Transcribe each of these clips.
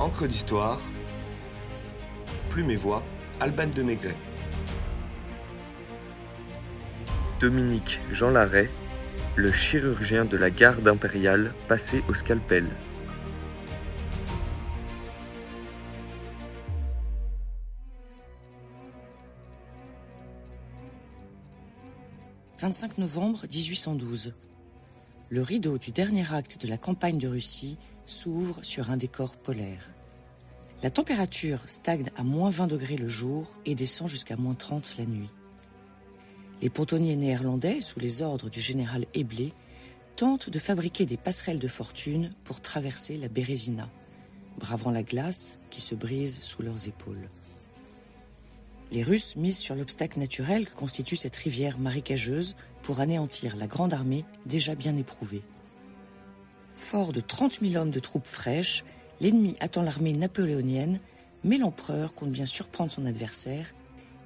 Encre d'histoire, Plume et Voix, Alban de Maigret. Dominique Jean Larrey, le chirurgien de la garde impériale passé au scalpel. « 25 novembre 1812. Le rideau du dernier acte de la campagne de Russie s'ouvre sur un décor polaire. La température stagne à moins 20 degrés le jour et descend jusqu'à moins 30 la nuit. Les pontonniers néerlandais, sous les ordres du général Eblé, tentent de fabriquer des passerelles de fortune pour traverser la Bérésina, bravant la glace qui se brise sous leurs épaules. Les Russes misent sur l'obstacle naturel que constitue cette rivière marécageuse pour anéantir la grande armée déjà bien éprouvée. Fort de 30 000 hommes de troupes fraîches, l'ennemi attend l'armée napoléonienne, mais l'empereur compte bien surprendre son adversaire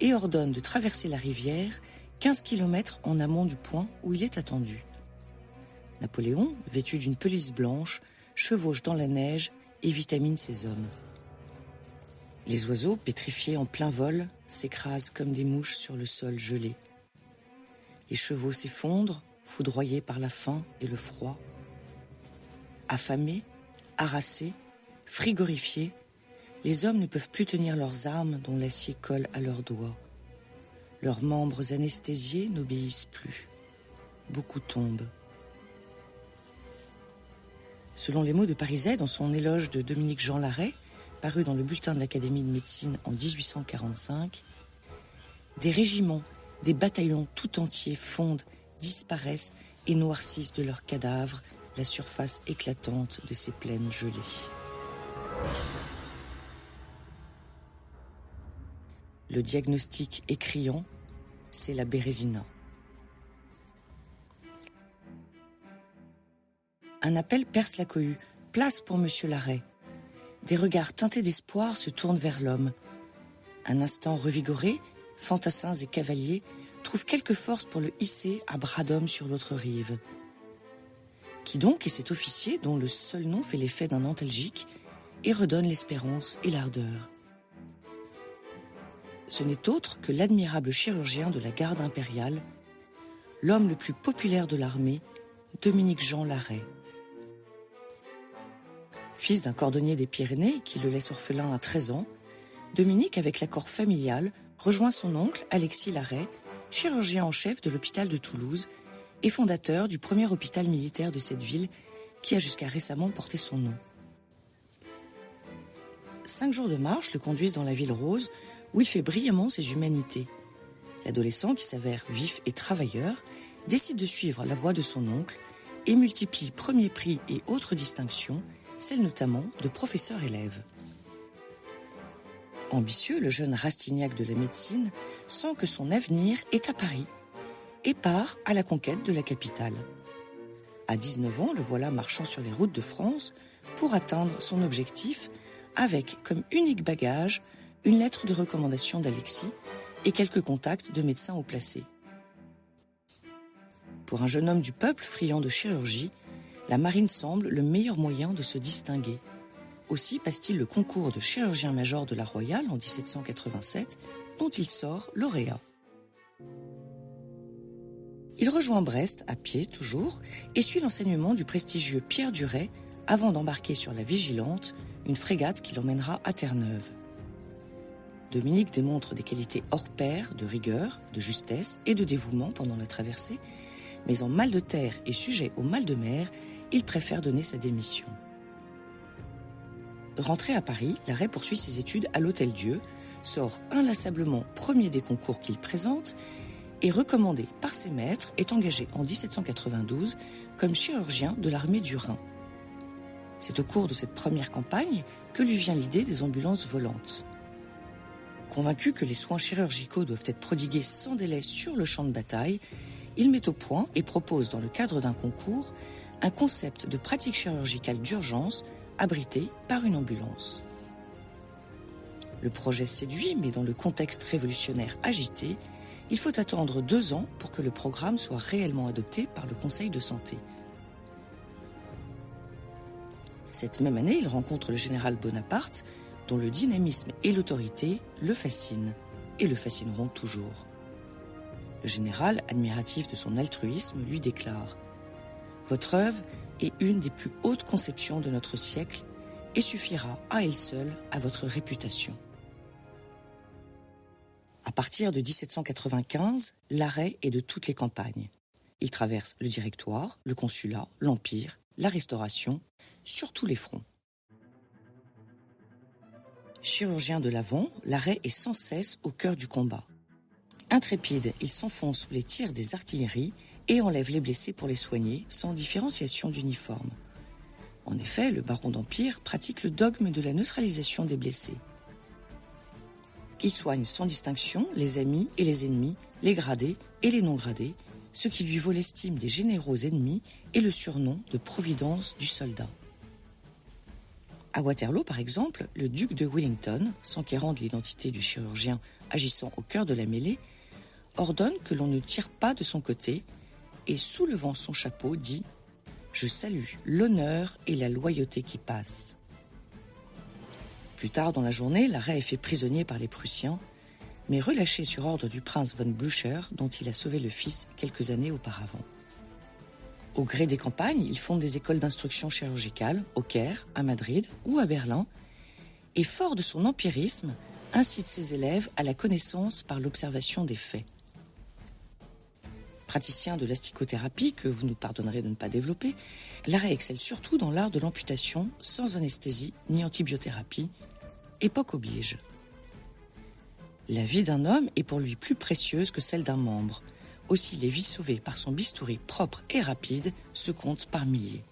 et ordonne de traverser la rivière 15 km en amont du point où il est attendu. Napoléon, vêtu d'une pelisse blanche, chevauche dans la neige et vitamine ses hommes. Les oiseaux, pétrifiés en plein vol, s'écrasent comme des mouches sur le sol gelé. Les chevaux s'effondrent, foudroyés par la faim et le froid. Affamés, harassés, frigorifiés, les hommes ne peuvent plus tenir leurs armes dont l'acier colle à leurs doigts. Leurs membres anesthésiés n'obéissent plus. Beaucoup tombent. Selon les mots de Parizet dans son éloge de Dominique Jean Larrey, paru dans le bulletin de l'Académie de médecine en 1845, des régiments, des bataillons tout entiers fondent, disparaissent et noircissent de leurs cadavres la surface éclatante de ces plaines gelées. Le diagnostic est criant, c'est la Bérésina. Un appel perce la cohue. Place pour Monsieur Larrey. Des regards teintés d'espoir se tournent vers l'homme. Un instant revigoré, fantassins et cavaliers trouvent quelque force pour le hisser à bras d'homme sur l'autre rive. Qui donc est cet officier dont le seul nom fait l'effet d'un antalgique et redonne l'espérance et l'ardeur? Ce n'est autre que l'admirable chirurgien de la garde impériale, l'homme le plus populaire de l'armée, Dominique Jean Larrey. Fils d'un cordonnier des Pyrénées qui le laisse orphelin à 13 ans, Dominique, avec l'accord familial, rejoint son oncle Alexis Larrey, chirurgien en chef de l'hôpital de Toulouse et fondateur du premier hôpital militaire de cette ville qui a jusqu'à récemment porté son nom. 5 jours de marche le conduisent dans la ville rose où il fait brillamment ses humanités. L'adolescent, qui s'avère vif et travailleur, décide de suivre la voie de son oncle et multiplie premiers prix et autres distinctions, celle notamment de professeur-élève. Ambitieux, le jeune Rastignac de la médecine sent que son avenir est à Paris et part à la conquête de la capitale. À 19 ans, le voilà marchant sur les routes de France pour atteindre son objectif avec comme unique bagage une lettre de recommandation d'Alexis et quelques contacts de médecins haut placés. Pour un jeune homme du peuple friand de chirurgie, la marine semble le meilleur moyen de se distinguer. Aussi passe-t-il le concours de chirurgien-major de la Royale en 1787, dont il sort lauréat. Il rejoint Brest, à pied toujours, et suit l'enseignement du prestigieux Pierre Duret avant d'embarquer sur la Vigilante, une frégate qui l'emmènera à Terre-Neuve. Dominique démontre des qualités hors pair, de rigueur, de justesse et de dévouement pendant la traversée, mais en mal de terre et sujet au mal de mer, il préfère donner sa démission. Rentré à Paris, Larrey poursuit ses études à l'Hôtel-Dieu, sort inlassablement premier des concours qu'il présente et recommandé par ses maîtres, est engagé en 1792 comme chirurgien de l'armée du Rhin. C'est au cours de cette première campagne que lui vient l'idée des ambulances volantes. Convaincu que les soins chirurgicaux doivent être prodigués sans délai sur le champ de bataille, il met au point et propose dans le cadre d'un concours un concept de pratique chirurgicale d'urgence abrité par une ambulance. Le projet séduit, mais dans le contexte révolutionnaire agité, il faut attendre 2 ans pour que le programme soit réellement adopté par le Conseil de santé. Cette même année, il rencontre le général Bonaparte, dont le dynamisme et l'autorité le fascinent, et le fascineront toujours. Le général, admiratif de son altruisme, lui déclare « Votre œuvre est une des plus hautes conceptions de notre siècle et suffira à elle seule à votre réputation. » À partir de 1795, l'arrêt est de toutes les campagnes. Il traverse le Directoire, le Consulat, l'Empire, la Restauration, sur tous les fronts. Chirurgien de l'Avent, l'arrêt est sans cesse au cœur du combat. Intrépide, il s'enfonce sous les tirs des artilleries et enlève les blessés pour les soigner, sans différenciation d'uniforme. En effet, le baron d'Empire pratique le dogme de la neutralisation des blessés. Il soigne sans distinction les amis et les ennemis, les gradés et les non-gradés, ce qui lui vaut l'estime des généraux ennemis et le surnom de Providence du soldat. À Waterloo, par exemple, le duc de Wellington, s'enquérant de l'identité du chirurgien agissant au cœur de la mêlée, ordonne que l'on ne tire pas de son côté et, soulevant son chapeau, dit « Je salue l'honneur et la loyauté qui passent ». Plus tard dans la journée, l'arrêt est fait prisonnier par les Prussiens, mais relâché sur ordre du prince von Blücher, dont il a sauvé le fils quelques années auparavant. Au gré des campagnes, il fonde des écoles d'instruction chirurgicale au Caire, à Madrid ou à Berlin, et fort de son empirisme, incite ses élèves à la connaissance par l'observation des faits. Praticien de l'asticothérapie, que vous nous pardonnerez de ne pas développer, l'arrêt excelle surtout dans l'art de l'amputation, sans anesthésie ni antibiothérapie, époque oblige. La vie d'un homme est pour lui plus précieuse que celle d'un membre. Aussi, les vies sauvées par son bistouri propre et rapide se comptent par milliers.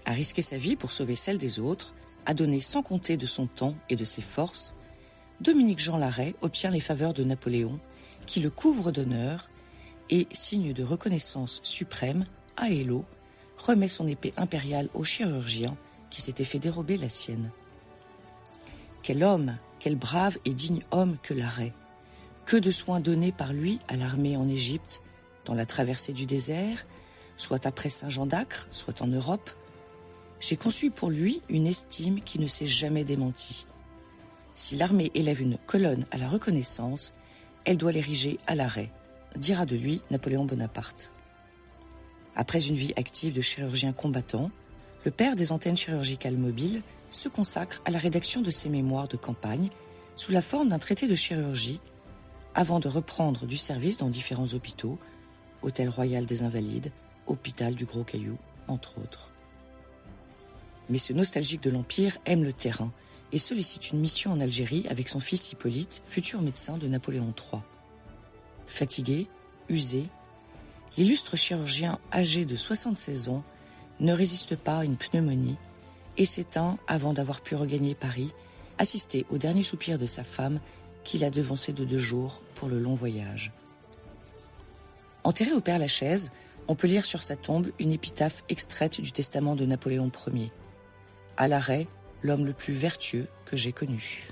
À risquer sa vie pour sauver celle des autres, à donner sans compter de son temps et de ses forces, Dominique-Jean Larrey obtient les faveurs de Napoléon, qui le couvre d'honneur et, signe de reconnaissance suprême, à Eylau, remet son épée impériale au chirurgien qui s'était fait dérober la sienne. Quel homme, quel brave et digne homme que Larrey! Que de soins donnés par lui à l'armée en Égypte, dans la traversée du désert, soit après Saint-Jean d'Acre, soit en Europe. J'ai conçu pour lui une estime qui ne s'est jamais démentie. Si l'armée élève une colonne à la reconnaissance, elle doit l'ériger à l'arrêt, dira de lui Napoléon Bonaparte. Après une vie active de chirurgien combattant, le père des antennes chirurgicales mobiles se consacre à la rédaction de ses mémoires de campagne sous la forme d'un traité de chirurgie, avant de reprendre du service dans différents hôpitaux, Hôtel Royal des Invalides, Hôpital du Gros Caillou, entre autres. Mais ce nostalgique de l'Empire aime le terrain et sollicite une mission en Algérie avec son fils Hippolyte, futur médecin de Napoléon III. Fatigué, usé, l'illustre chirurgien âgé de 76 ans ne résiste pas à une pneumonie et s'éteint avant d'avoir pu regagner Paris, assister au dernier soupir de sa femme qu'il a devancé de 2 jours pour le long voyage. Enterré au Père-Lachaise, on peut lire sur sa tombe une épitaphe extraite du testament de Napoléon Ier. À l'arrêt, l'homme le plus vertueux que j'ai connu.